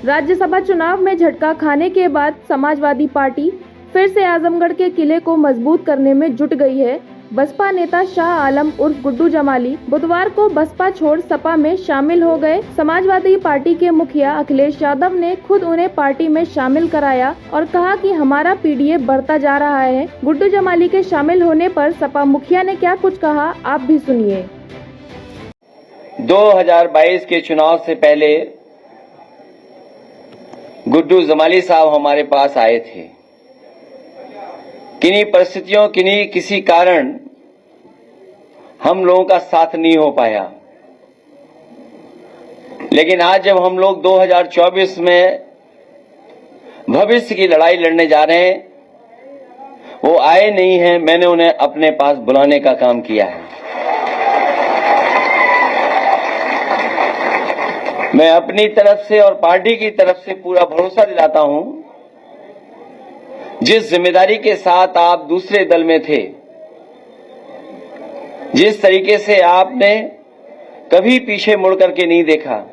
राज्यसभा चुनाव में झटका खाने के बाद समाजवादी पार्टी फिर से आजमगढ़ के किले को मजबूत करने में जुट गई है। बसपा नेता शाह आलम उर्फ गुड्डू जमाली बुधवार को बसपा छोड़ सपा में शामिल हो गए। समाजवादी पार्टी के मुखिया अखिलेश यादव ने खुद उन्हें पार्टी में शामिल कराया और कहा कि हमारा पीडीए बढ़ता जा रहा है। गुड्डू जमाली के शामिल होने पर सपा मुखिया ने क्या कुछ कहा, आप भी सुनिए। 2022 के चुनाव से पहले गुड्डू जमाली साहब हमारे पास आए थे। किन्हीं परिस्थितियों किसी कारण हम लोगों का साथ नहीं हो पाया, लेकिन आज जब हम लोग 2024 में भविष्य की लड़ाई लड़ने जा रहे हैं, वो आए नहीं हैं, मैंने उन्हें अपने पास बुलाने का काम किया है। मैं अपनी तरफ से और पार्टी की तरफ से पूरा भरोसा दिलाता हूं, जिस जिम्मेदारी के साथ आप दूसरे दल में थे, जिस तरीके से आपने कभी पीछे मुड़ करके नहीं देखा,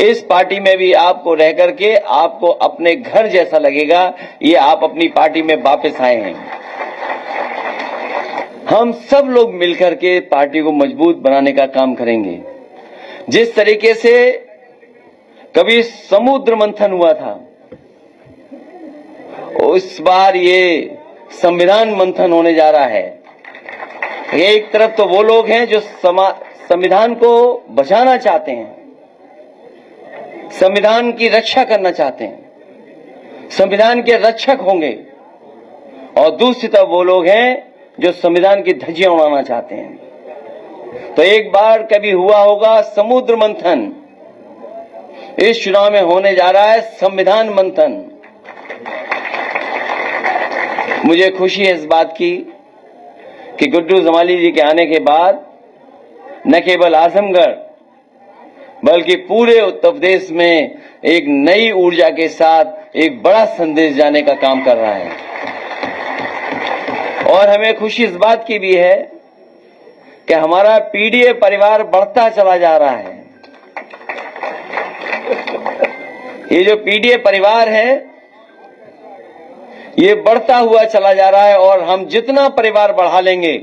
इस पार्टी में भी आपको रह करके आपको अपने घर जैसा लगेगा। ये आप अपनी पार्टी में वापस आए हैं। हम सब लोग मिलकर के पार्टी को मजबूत बनाने का काम करेंगे। जिस तरीके से कभी समुद्र मंथन हुआ था, इस बार ये संविधान मंथन होने जा रहा है। एक तरफ तो वो लोग हैं जो संविधान को बचाना चाहते हैं, संविधान की रक्षा करना चाहते हैं, संविधान के रक्षक होंगे, और दूसरी तरफ वो लोग हैं जो संविधान की धज्जियां उड़ाना चाहते हैं। तो एक बार कभी हुआ होगा समुद्र मंथन, इस चुनाव में होने जा रहा है संविधान मंथन। मुझे खुशी है इस बात की कि गुड्डू जमाली जी के आने के बाद न केवल आजमगढ़ बल्कि पूरे उत्तर प्रदेश में एक नई ऊर्जा के साथ एक बड़ा संदेश जाने का काम कर रहा है। और हमें खुशी इस बात की भी है कि हमारा पीडीए परिवार बढ़ता चला जा रहा है। ये जो पीडीए परिवार है, ये बढ़ता हुआ चला जा रहा है, और हम जितना परिवार बढ़ा लेंगे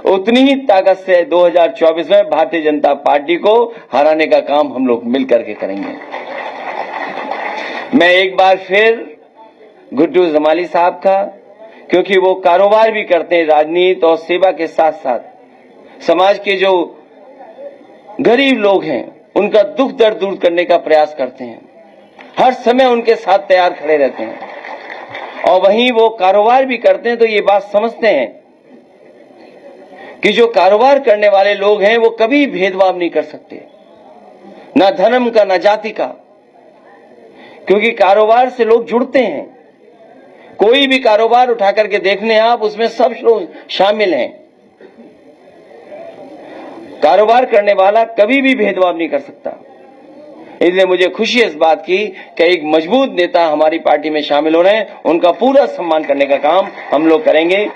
उतनी ही ताकत से 2024 में भारतीय जनता पार्टी को हराने का काम हम लोग मिलकर के करेंगे। मैं एक बार फिर गुड्डू जमाली साहब का, क्योंकि वो कारोबार भी करते हैं, राजनीति और सेवा के साथ साथ समाज के जो गरीब लोग हैं उनका दुख दर्द दूर करने का प्रयास करते हैं, हर समय उनके साथ तैयार खड़े रहते हैं, और वहीं वो कारोबार भी करते हैं। तो ये बात समझते हैं कि जो कारोबार करने वाले लोग हैं वो कभी भेदभाव नहीं कर सकते, ना धर्म का ना जाति का, क्योंकि कारोबार से लोग जुड़ते हैं। कोई भी कारोबार उठा करके देखने आप, उसमें सब लोग शामिल हैं। कारोबार करने वाला कभी भी भेदभाव नहीं कर सकता। इसलिए मुझे खुशी है इस बात की कि एक मजबूत नेता हमारी पार्टी में शामिल हो रहे हैं। उनका पूरा सम्मान करने का काम हम लोग करेंगे।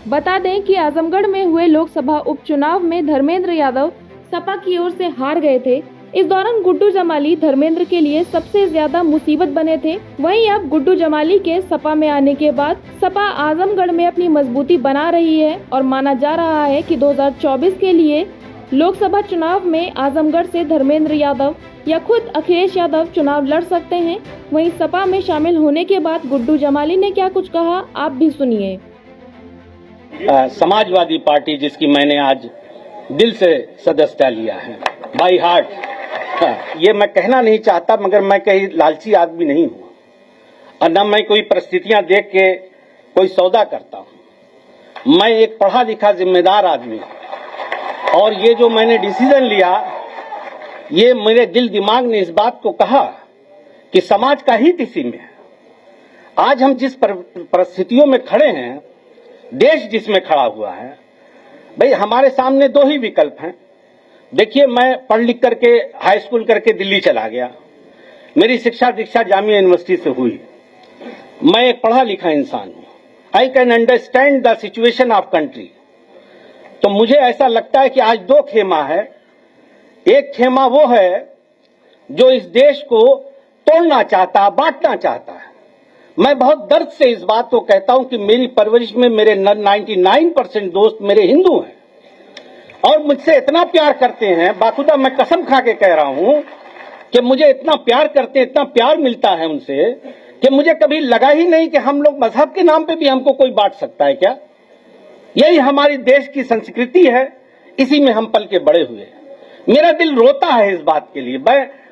बता दें कि आजमगढ़ में हुए लोकसभा उपचुनाव में धर्मेंद्र यादव सपा की ओर से हार गए थे। इस दौरान गुड्डू जमाली धर्मेंद्र के लिए सबसे ज्यादा मुसीबत बने थे। वहीं अब गुड्डू जमाली के सपा में आने के बाद सपा आजमगढ़ में अपनी मजबूती बना रही है, और माना जा रहा है कि 2024 के लिए लोकसभा चुनाव में आजमगढ़ से धर्मेंद्र यादव या खुद अखिलेश यादव चुनाव लड़ सकते हैं। वहीं सपा में शामिल होने के बाद गुड्डू जमाली ने क्या कुछ कहा, आप भी सुनिए। समाजवादी पार्टी जिसकी मैंने आज दिल से सदस्यता लिया है, बाई हार्ट, ये मैं कहना नहीं चाहता, मगर मैं कहीं लालची आदमी नहीं हूँ, और न मैं कोई परिस्थितियां देख के कोई सौदा करता हूँ। मैं एक पढ़ा लिखा जिम्मेदार आदमी हूँ, और ये जो मैंने डिसीजन लिया, ये मेरे दिल दिमाग ने इस बात को कहा कि समाज का हित इसी में है। आज हम जिस परिस्थितियों में खड़े हैं, देश जिसमें खड़ा हुआ है, भाई हमारे सामने दो ही विकल्प हैं। देखिए, मैं पढ़ लिख करके हाई स्कूल करके दिल्ली चला गया, मेरी शिक्षा दीक्षा जामिया यूनिवर्सिटी से हुई। मैं एक पढ़ा लिखा इंसान हूं, I can understand the situation of country. तो मुझे ऐसा लगता है कि आज दो खेमा है। एक खेमा वो है जो इस देश को तोड़ना चाहता, बांटना चाहता है। मैं बहुत दर्द से इस बात को कहता हूं कि मेरी परवरिश में मेरे 99% दोस्त मेरे हिंदू हैं और मुझसे इतना प्यार करते हैं, बाखुदा मैं कसम खा के कह रहा हूं कि मुझे इतना प्यार करते हैं, इतना प्यार मिलता है उनसे कि मुझे कभी लगा ही नहीं कि हम लोग मजहब के नाम पे भी हमको कोई बांट सकता है क्या। यही हमारी देश की संस्कृति है, इसी में हम पल के बड़े हुए। मेरा दिल रोता है इस बात के लिए,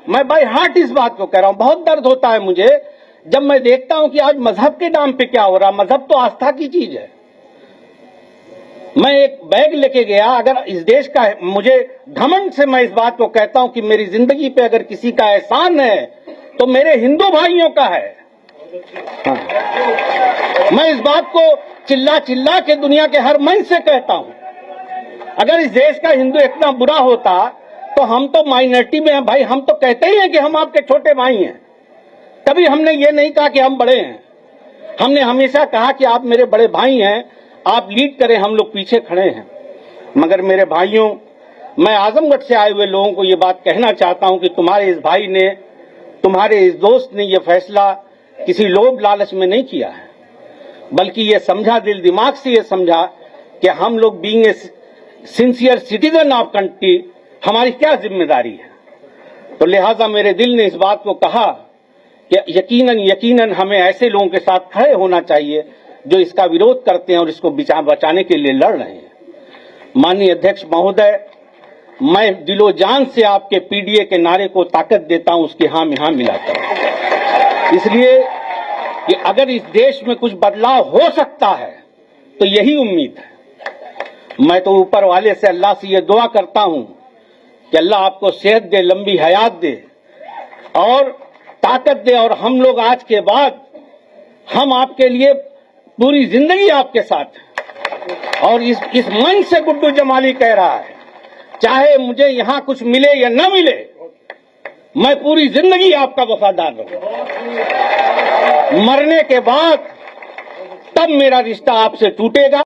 मैं बाय हार्ट इस बात को कह रहा हूं। बहुत दर्द होता है मुझे जब मैं देखता हूं कि आज मजहब के नाम पे क्या हो रहा। मजहब तो आस्था की चीज है। मैं एक बैग लेके गया, अगर इस देश का, मुझे घमंड से मैं इस बात को कहता हूं कि मेरी जिंदगी पे अगर किसी का एहसान है तो मेरे हिंदू भाइयों का है। हाँ। मैं इस बात को चिल्ला चिल्ला के दुनिया के हर मंच से कहता हूं। अगर इस देश का हिंदू इतना बुरा होता तो हम तो माइनॉरिटी में हैं भाई। हम तो कहते ही हैं कि हम आपके छोटे भाई हैं। कभी हमने ये नहीं कहा कि हम बड़े हैं। हमने हमेशा कहा कि आप मेरे बड़े भाई हैं, आप लीड करें, हम लोग पीछे खड़े हैं। मगर मेरे भाइयों, मैं आजमगढ़ से आए हुए लोगों को ये बात कहना चाहता हूं कि तुम्हारे इस भाई ने, तुम्हारे इस दोस्त ने ये फैसला किसी लोभ लालच में नहीं किया है, बल्कि ये समझा, दिल दिमाग से ये समझा कि हम लोग being a sincere citizen of country, हमारी क्या जिम्मेदारी है। तो लिहाजा मेरे दिल ने इस बात को कहा कि यकीनन हमें ऐसे लोगों के साथ खड़े होना चाहिए जो इसका विरोध करते हैं और इसको बचाने के लिए लड़ रहे हैं। माननीय अध्यक्ष महोदय, मैं दिलो जान से आपके पीडीए के नारे को ताकत देता हूं, उसकी हाँ में हाँ मिलाता हूं। इसलिए कि अगर इस देश में कुछ बदलाव हो सकता है तो यही उम्मीद है। मैं तो ऊपर वाले से, अल्लाह से ये दुआ करता हूं कि अल्लाह आपको सेहत दे, लंबी हयात दे और ताकत दे, और हम लोग आज के बाद, हम आपके लिए पूरी जिंदगी आपके साथ हैं। और इस मंच से गुड्डू जमाली कह रहा है, चाहे मुझे यहां कुछ मिले या न मिले, मैं पूरी जिंदगी आपका वफादार रहूंगा। मरने के बाद तब मेरा रिश्ता आपसे टूटेगा,